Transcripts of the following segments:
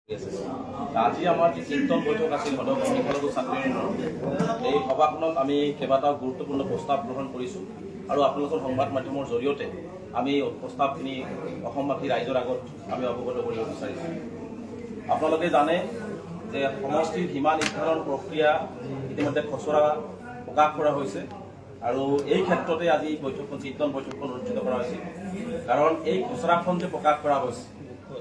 আজি আমাৰ যি চিন্তন বৈঠক আছিল সদৌ সংখ্যালঘু ছাত্ৰী এই সভাখনত আমি কেইবাটাও গুৰুত্বপূৰ্ণ প্ৰস্তাৱ গ্ৰহণ কৰিছোঁ আৰু আপোনালোকৰ সংবাদ মাধ্যমৰ জৰিয়তে আমি প্ৰস্তাৱখিনি অসমবাসী ৰাইজৰ আগত আমি অৱগত কৰিব বিচাৰিছোঁ। আপোনালোকে জানে যে সমষ্টিৰ সীমা নিৰ্ধাৰণ প্ৰক্ৰিয়া ইতিমধ্যে খচৰা প্ৰকাশ কৰা হৈছে আৰু এই ক্ষেত্ৰতে আজি বৈঠকখন চিন্তন বৈঠকখন অনুষ্ঠিত কৰা হৈছিল। কাৰণ এই খচৰাখন যে প্ৰকাশ কৰা হৈছে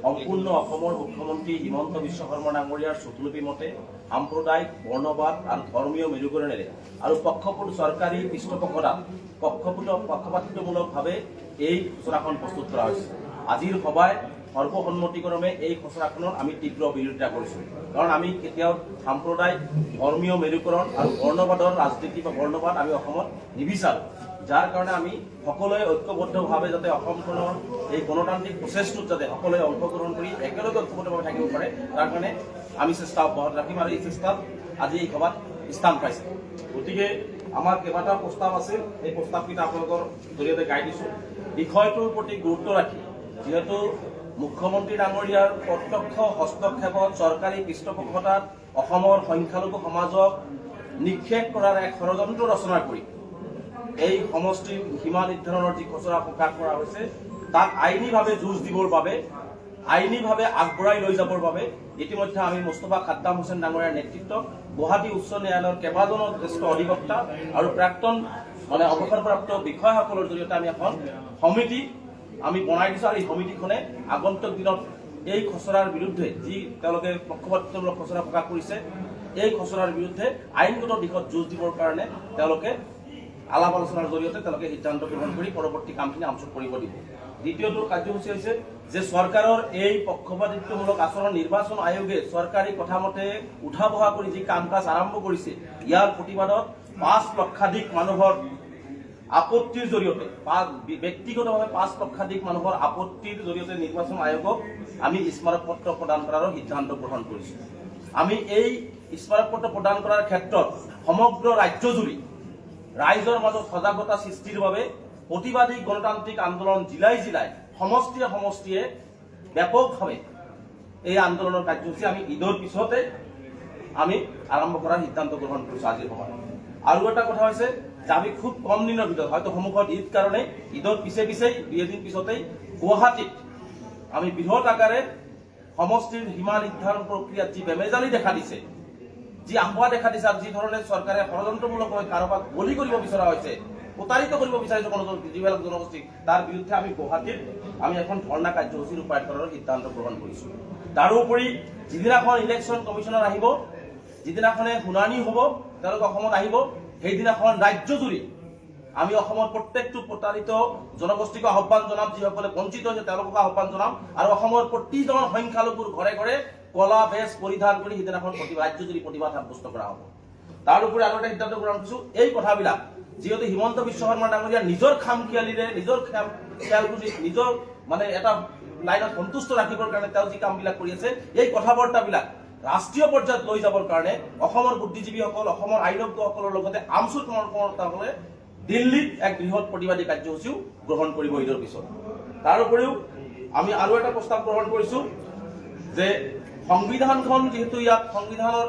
সম্পূৰ্ণ অসমৰ মুখ্যমন্ত্ৰী হিমন্ত বিশ্ব শৰ্মা ডাঙৰীয়াৰ চতুলোপী মতে সাম্প্ৰদায়িক বৰ্ণবাদ আৰু ধৰ্মীয় মেৰুকৰণেৰে আৰু পক্ষপাত চৰকাৰী পক্ষপাতিত্বমূলকভাৱে এই খচৰাখন প্ৰস্তুত কৰা হৈছে। আজিৰ সভাই সৰ্বসন্মতিক্ৰমে এই খচৰাখনৰ আমি তীব্ৰ বিৰোধিতা কৰিছোঁ। কাৰণ আমি কেতিয়াও সাম্প্ৰদায়িক ধৰ্মীয় মেৰুকৰণ আৰু বৰ্ণবাদৰ ৰাজনীতি বা বৰ্ণবাদ আমি অসমত নিবিচাৰোঁ। যাৰ কাৰণে আমি সকলোৱে ঐক্যবদ্ধভাৱে যাতে অসমখনৰ এই গণতান্ত্ৰিক প্ৰচেছটোত যাতে সকলোৱে অংশগ্ৰহণ কৰি একেলগে ঐক্যবদ্ধভাৱে থাকিব পাৰে তাৰ কাৰণে আমি চেষ্টা অব্যাহত ৰাখিম আৰু এই চেষ্টাত আজি এই সভাত স্থান পাইছে। গতিকে আমাৰ কেইবাটাও প্ৰস্তাৱ আছিল, এই প্ৰস্তাৱকেইটা আপোনালোকৰ জৰিয়তে গাই দিছোঁ। বিষয়টোৰ প্ৰতি গুৰুত্ব ৰাখি যিহেতু মুখ্যমন্ত্ৰী ডাঙৰীয়াৰ প্ৰত্যক্ষ হস্তক্ষেপত চৰকাৰী পৃষ্ঠপোষকতাত অসমৰ সংখ্যালঘু সমাজক নিক্ষেপ কৰাৰ এক ষড়যন্ত্ৰ ৰচনা কৰি এই সমষ্টিৰ সীমা নিৰ্ধাৰণৰ যি খচৰা প্ৰকাশ কৰা হৈছে তাক আইনীভাৱে যুঁজ দিবৰ বাবে আইনীভাৱে আগবঢ়াই লৈ যাবৰ বাবে ইতিমধ্যে আমি মুস্তফা খাদ্দাম হুছেইন ডাঙৰীয়াৰ নেতৃত্বত গুৱাহাটী উচ্চ ন্যায়ালয়ৰ কেইবাজনো জ্যেষ্ঠ অধিবক্তা আৰু প্ৰাক্তন অৱসৰপ্ৰাপ্ত বিষয়াসকলৰ জৰিয়তে আমি এখন সমিতি আমি বনাই দিছোঁ আৰু এই সমিতিখনে আগন্তুক দিনত এই খচৰাৰ বিৰুদ্ধে যি তেওঁলোকে পক্ষপাতিত্বমূলক খচৰা প্ৰকাশ কৰিছে এই খচৰাৰ বিৰুদ্ধে আইনগত দিশত যুঁজ দিবৰ কাৰণে তেওঁলোকে আলাপ আলোচনাৰ জৰিয়তে তেওঁলোকে সিদ্ধান্ত গ্ৰহণ কৰি পৰৱৰ্তী কামখিনি আমচুক কৰিব দিব। দ্বিতীয়টো কাৰ্যসূচী হৈছে যে চৰকাৰৰ এই পক্ষপাতিত্বমূলক আচৰণ নিৰ্বাচন আয়োগে চৰকাৰী কথামতে উঠা বহা কৰি যি কাম কাজ আৰম্ভ কৰিছে ইয়াৰ প্ৰতিবাদত ৫ লক্ষাধিক মানুহৰ আপত্তিৰ জৰিয়তে ব্যক্তিগতভাৱে ৫ লক্ষাধিক মানুহৰ আপত্তিৰ জৰিয়তে নিৰ্বাচন আয়োগক আমি স্মাৰকপত্ৰ প্ৰদান কৰাৰ সিদ্ধান্ত গ্ৰহণ কৰিছোঁ। আমি এই স্মাৰকপত্ৰ প্ৰদান কৰাৰ ক্ষেত্ৰত সমগ্ৰ ৰাজ্যজুৰি ৰাইজৰ মাজত সজাগতা সৃষ্টিৰ বাবে প্ৰতিবাদী গণতান্ত্ৰিক আন্দোলন জিলাই জিলাই সমষ্টিয়ে ব্যাপকভাৱে এই আন্দোলনৰ কাৰ্যসূচী আমি ঈদৰ পিছতে আমি আৰম্ভ কৰাৰ সিদ্ধান্ত গ্ৰহণ কৰিছোঁ আজিৰ সময়ত। আৰু এটা কথা হৈছে যে আমি খুব কম দিনৰ ভিতৰত হয়তো সন্মুখত ঈদ কাৰণে ঈদৰ পিছেই 2 দিন পিছতেই গুৱাহাটীত আমি বৃহৎ আকাৰে সমষ্টিৰ সীমা নিৰ্ধাৰণ প্ৰক্ৰিয়াত যি বেমেজালি দেখা দিছে, যি আহ্বান দেখা দিছে আৰু যি ধৰণে চৰকাৰে ষড়যন্ত্ৰমূলকভাৱে কাৰোবাক বলি কৰিব বিচৰা হৈছে, প্ৰতাৰিত কৰিব বিচাৰিছে কোনো যিবিলাক জনগোষ্ঠীক তাৰ বিৰুদ্ধে আমি গুৱাহাটীত আমি এখন ধৰ্ণা কাৰ্যসূচী ৰূপায়ণ কৰাৰ সিদ্ধান্ত গ্ৰহণ কৰিছোঁ। তাৰোপৰি যিদিনাখন ইলেকশ্যন কমিশ্যনাৰ আহিব, যিদিনাখনে শুনানি হ'ব তেওঁলোক অসমত আহিব, সেইদিনাখন ৰাজ্যজুৰি আমি অসমৰ প্ৰত্যেকটো প্ৰতাৰিত জনগোষ্ঠীক আহ্বান জনাম, যিসকলে বঞ্চিত হৈছে তেওঁলোকক আহ্বান জনাম আৰু অসমৰ প্ৰতিজন সংখ্যালঘুৰ ঘৰে ঘৰে কলা বেজ পৰিধান কৰি সিদিনাখন ৰাজ্যজুৰি প্ৰতিবাদ সাব্যস্ত কৰা হ'ব। তাৰোপৰি আৰু এটা সিদ্ধান্ত গ্ৰহণ কৰিছোঁ, এই কথাবিলাক যিহেতু হিমন্ত বিশ্ব শৰ্মা ডাঙৰীয়া নিজৰ খামখিয়ালিৰে নিজৰ খেয়ালখুচি নিজৰ এটা লাইনত সন্তুষ্ট ৰাখিবৰ কাৰণে তেওঁ যি কামবিলাক কৰি আছে এই কথা বাৰ্তাবিলাক ৰাষ্ট্ৰীয় পৰ্যায়ত লৈ যাবৰ কাৰণে অসমৰ বুদ্ধিজীৱীসকল অসমৰ আইনজ্ঞসকলৰ লগতে আমচুৰ কৰ্মকৰ্তাসকলে দিল্লীত এক বৃহৎ প্ৰতিবাদী কাৰ্যসূচীও গ্ৰহণ কৰিব ঈদৰ পিছত। তাৰোপৰিও আমি আৰু এটা প্ৰস্তাৱ গ্ৰহণ কৰিছোঁ যে সংবিধানখন যিহেতু ইয়াত সংবিধানৰ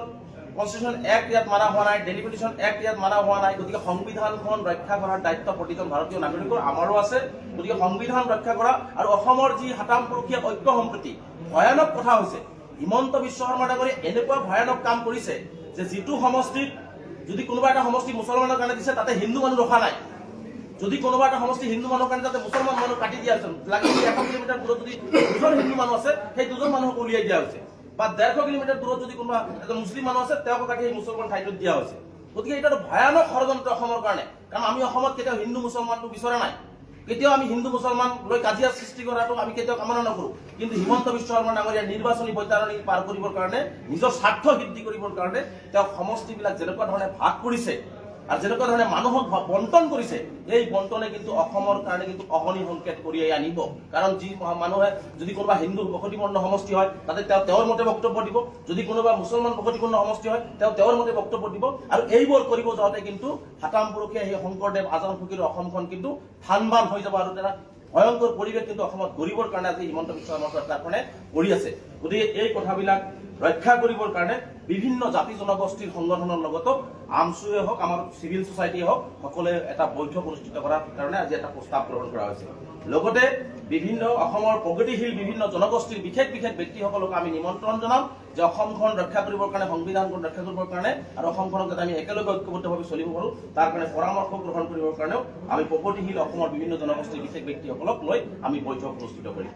কনষ্টিটিউশ্যন এক্ট ইয়াত মানা হোৱা নাই, ডেলিমিটেশ্যন এক্ট ইয়াত মানা হোৱা নাই, গতিকে সংবিধানখন ৰক্ষা কৰাৰ দায়িত্ব প্ৰতিজন ভাৰতীয় নাগৰিকৰ আমাৰো আছে। গতিকে সংবিধান ৰক্ষা কৰা আৰু অসমৰ যি সাতামপুৰুষীয়া ঐক্য সম্প্ৰীতি ভয়ানক কথা হৈছে হিমন্ত বিশ্ব শৰ্মা ডাঙৰীয়াই এনেকুৱা ভয়ানক কাম কৰিছে যে যিটো সমষ্টিত যদি কোনোবা এটা সমষ্টি মুছলমানৰ কাৰণে দিছে তাতে হিন্দু মানুহ ৰখা নাই, যদি কোনোবা এটা সমষ্টি হিন্দু মানুহৰ কাৰণে তাতে মুছলমান মানুহ কাটি দিয়া হৈছে, লাগে 100 কিলোমিটাৰ দূৰত যদি 2জন হিন্দু মানুহ আছে সেই 2জন মানুহক উলিয়াই দিয়া হৈছে, বা 150 কিলোমিটাৰ দূৰত যদি কোনোবা এজন মুছলিম মানুহ আছে তেওঁক কাটি সেই মুছলমান ঠাইটোত দিয়া হৈছে। গতিকে এটা ভয়ানক ষড়যন্ত্ৰ অসমৰ কাৰণে, কাৰণ আমি অসমত কেতিয়াও হিন্দু মুছলমানটো বিচৰা নাই, কেতিয়াও আমি হিন্দু মুছলমান লৈ কাজিয়া সৃষ্টি কৰাটো আমি কেতিয়াও কামনা নকৰোঁ। কিন্তু হিমন্ত বিশ্ব শৰ্মা ডাঙৰীয়াৰ নিৰ্বাচনী বৈতাৰণি পাৰ কৰিবৰ কাৰণে নিজৰ স্বাৰ্থ সিদ্ধি কৰিবৰ কাৰণে তেওঁ সমষ্টিবিলাক যেনেকুৱা ধৰণে ভাগ কৰিছে আৰু যেনেকুৱা ধৰণে মানুহক বণ্টন কৰিছে এই বণ্টনে কিন্তু অসমৰ কাৰণে কিন্তু অহনি সংকেত কঢ়িয়াই আনিব। কাৰণ যি মানুহে যদি কোনোবা হিন্দু বসতিপূৰ্ণ সমষ্টি হয় তাতে তেওঁৰ মতে বক্তব্য দিব, যদি কোনোবা মুছলমান বসতিপূৰ্ণ সমষ্টি হয় তেওঁৰ মতে বক্তব্য দিব, আৰু এইবোৰ কৰিব যাওঁতে কিন্তু সাতামপুৰুষীয়া সেই শংকৰদেৱ আজান ফকীৰৰ অসমখন কিন্তু থানবান হৈ যাব আৰু ভয়ংকৰ পৰিৱেশ কিন্তু অসমত গঢ়িবৰ কাৰণে আজি হিমন্ত বিশ্ব শৰ্মা চৰকাৰখনে কৰি আছে। গতিকে এই কথাবিলাক ৰক্ষা কৰিবৰ কাৰণে বিভিন্ন জাতি জনগোষ্ঠীৰ সংগঠনৰ লগতো আমচুৱে হওক আমাৰ চিভিল ছ'চাইটিয়ে হওক সকলোৱে এটা বৈঠক অনুষ্ঠিত কৰাৰ কাৰণে আজি এটা প্ৰস্তাৱ গ্ৰহণ কৰা হৈছে। লগতে বিভিন্ন অসমৰ প্ৰগতিশীল বিভিন্ন জনগোষ্ঠীৰ বিশেষ বিশেষ ব্যক্তিসকলক আমি নিমন্ত্ৰণ জনাম যে অসমখন ৰক্ষা কৰিবৰ কাৰণে সংবিধানখন ৰক্ষা কৰিবৰ কাৰণে আৰু অসমখনক যাতে আমি একেলগে ঐক্যবদ্ধভাৱে চলিব পাৰোঁ তাৰ কাৰণে পৰামৰ্শ গ্ৰহণ কৰিবৰ কাৰণেও আমি প্ৰগতিশীল অসমৰ বিভিন্ন জনগোষ্ঠীৰ বিশেষ ব্যক্তিসকলক লৈ আমি বৈঠক অনুষ্ঠিত কৰিম।